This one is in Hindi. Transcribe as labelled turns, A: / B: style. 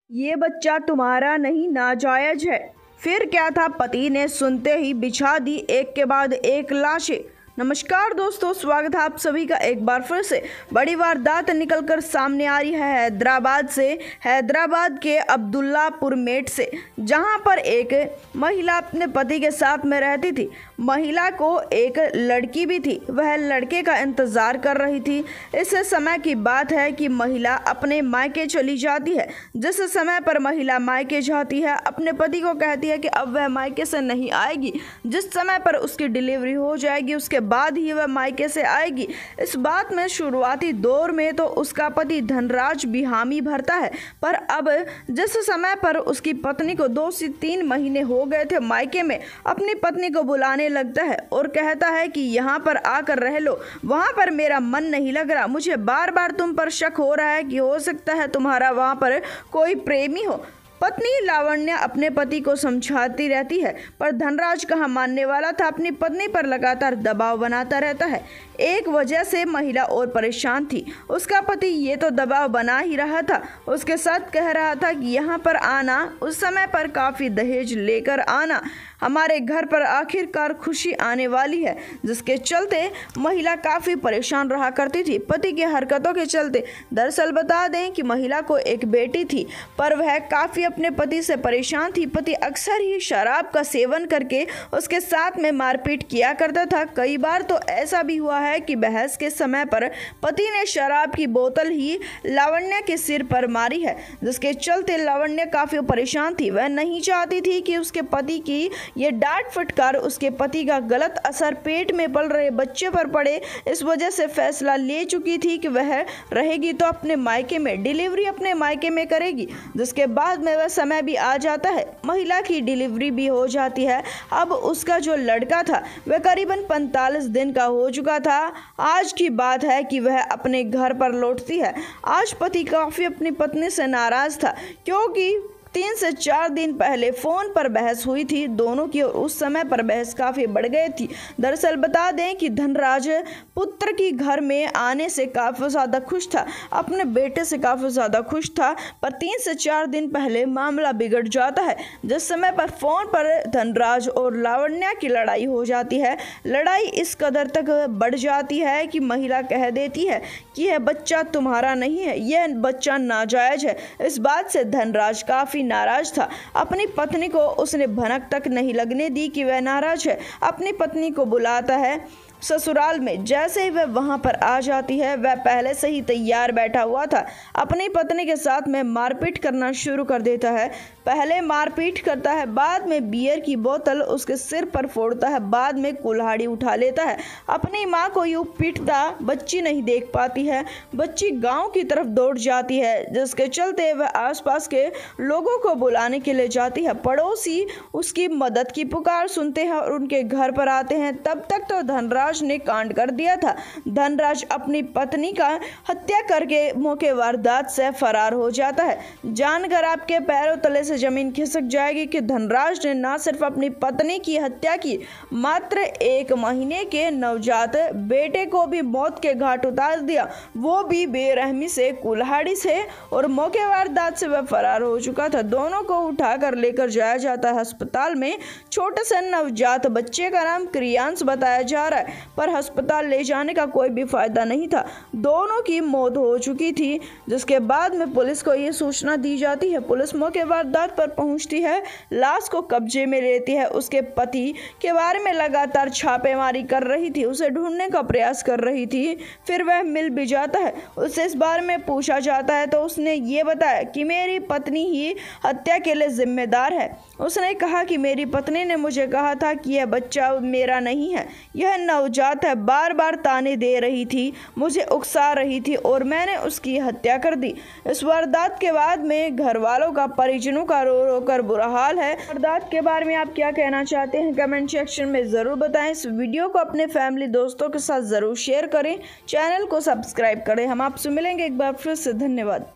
A: ये बच्चा तुम्हारा नहीं, नाजायज है। फिर क्या था, पति ने सुनते ही बिछा दी एक के बाद एक लाशें। नमस्कार दोस्तों, स्वागत है आप सभी का एक बार फिर से। बड़ी वारदात निकलकर सामने आ रही है हैदराबाद से, हैदराबाद के अब्दुल्लापुर मेट से, जहां पर एक महिला अपने पति के साथ में रहती थी। महिला को एक लड़की भी थी, वह लड़के का इंतजार कर रही थी। इस समय की बात है कि महिला अपने मायके चली जाती है। जिस समय पर महिला मायके जाती है, अपने पति को कहती है कि अब वह मायके से नहीं आएगी। जिस समय पर उसकी डिलीवरी हो जाएगी उसके बाद ही वह मायके से आएगी। इस बात में शुरुआती दौर में तो उसका पति धनराज भी हामी भरता है, पर अब जिस समय पर उसकी पत्नी को 2 से 3 महीने हो गए थे मायके में, अपनी पत्नी को बुलाने लगता है और कहता है कि यहाँ पर आकर रह लो, वहाँ पर मेरा मन नहीं लग रहा। मुझे बार बार तुम पर शक हो रहा है कि हो सकता है तुम्हारा वहाँ पर कोई प्रेमी हो। पत्नी लावण्य अपने पति को समझाती रहती है, पर धनराज कहाँ मानने वाला था। अपनी पत्नी पर लगातार दबाव बनाता रहता है। एक वजह से महिला और परेशान थी। उसका पति ये तो दबाव बना ही रहा था, उसके साथ कह रहा था कि यहाँ पर आना, उस समय पर काफ़ी दहेज लेकर आना, हमारे घर पर आखिरकार खुशी आने वाली है। जिसके चलते महिला काफ़ी परेशान रहा करती थी पति की हरकतों के चलते। दरअसल बता दें कि महिला को एक बेटी थी, पर वह काफ़ी अपने पति से परेशान थी। पति अक्सर ही शराब का सेवन करके उसके साथ में मारपीट किया करता था। कई बार तो ऐसा भी हुआ है कि बहस के समय पर पति ने शराब की बोतल ही लावण्य के सिर पर मारी है। जिसके चलते लावण्य काफ़ी परेशान थी। वह नहीं चाहती थी कि उसके पति की ये डांट फटकार उसके पति का गलत असर पेट में पल रहे बच्चे पर पड़े। इस वजह से फैसला ले चुकी थी कि वह रहेगी तो अपने मायके में, डिलीवरी अपने मायके में करेगी। जिसके बाद में वह समय भी आ जाता है, महिला की डिलीवरी भी हो जाती है। अब उसका जो लड़का था वह करीबन 45 दिन का हो चुका था। आज की बात है कि वह अपने घर पर लौटती है। आज पति काफ़ी अपनी पत्नी से नाराज़ था, क्योंकि 3 से 4 दिन पहले फ़ोन पर बहस हुई थी दोनों की, और उस समय पर बहस काफ़ी बढ़ गई थी। दरअसल बता दें कि धनराज पुत्र की घर में आने से काफ़ी ज़्यादा खुश था, अपने बेटे से काफ़ी ज़्यादा खुश था, पर 3 से 4 दिन पहले मामला बिगड़ जाता है। जिस समय पर फ़ोन पर धनराज और लावण्या की लड़ाई हो जाती है। लड़ाई इस कदर तक बढ़ जाती है कि महिला कह देती है कि यह बच्चा तुम्हारा नहीं है, यह बच्चा नाजायज है। इस बात से धनराज काफ़ी नाराज था। अपनी पत्नी को उसने भनक तक नहीं लगने दी कि वह नाराज है। अपनी पत्नी को बुलाता है ससुराल में। जैसे ही वह वहां पर आ जाती है, वह पहले से ही तैयार बैठा हुआ था। अपनी पत्नी के साथ में मारपीट करना शुरू कर देता है। पहले मारपीट करता है, बाद में बियर की बोतल उसके सिर पर फोड़ता है, बाद में कुल्हाड़ी उठा लेता है। अपनी माँ को यूं पीटता बच्ची नहीं देख पाती है। बच्ची गांव की तरफ दौड़ जाती है, जिसके चलते वह आसपास के लोगों को बुलाने के लिए जाती है। पड़ोसी उसकी मदद की पुकार सुनते हैं और उनके घर पर आते हैं। तब तक तो धनराज ने कांड कर दिया था। धनराज अपनी पत्नी का हत्या करके मौके वारदात से फरार हो जाता है। जानकर आपके पैरों तले से जमीन खिसक जाएगी कि धनराज ने न सिर्फ अपनी पत्नी की हत्या की, मात्र 1 महीने के नवजात बेटे को भी मौत के घाट उतार दिया, वो भी बेरहमी से, कुल्हाड़ी से, और मौके वारदात से वह फरार हो चुका था। दोनों को उठाकर लेकर जाया जाता है अस्पताल में। छोटे से नवजात बच्चे का नाम क्रियांश बताया जा रहा है, पर अस्पताल ले जाने का कोई भी फायदा नहीं था। दोनों की मौत हो चुकी थी। जिसके बाद में पुलिस को ये सूचना दी जाती है। पुलिस मौके वारदात पर पहुंचती है, लाश को कब्जे में लेती है। उसके पति के बारे में लगातार छापेमारी कर रही थी, उसे ढूंढने का प्रयास कर रही थी। फिर वह मिल भी जाता है। उससे इस बारे में पूछा जाता है तो उसने ये बताया कि मेरी पत्नी ही हत्या के लिए जिम्मेदार है। उसने कहा कि मेरी पत्नी ने मुझे कहा था कि यह बच्चा मेरा नहीं है, यह नवजात है। बार बार ताने दे रही थी, मुझे उकसा रही थी और मैंने उसकी हत्या कर दी। इस वारदात के बाद में घर वालों का, परिजनों का रो रो कर बुरा हाल है। वारदात के बारे में आप क्या कहना चाहते हैं, कमेंट सेक्शन में ज़रूर बताएं। इस वीडियो को अपने फैमिली दोस्तों के साथ ज़रूर शेयर करें, चैनल को सब्सक्राइब करें। हम आपसे मिलेंगे एक बार फिर से। धन्यवाद।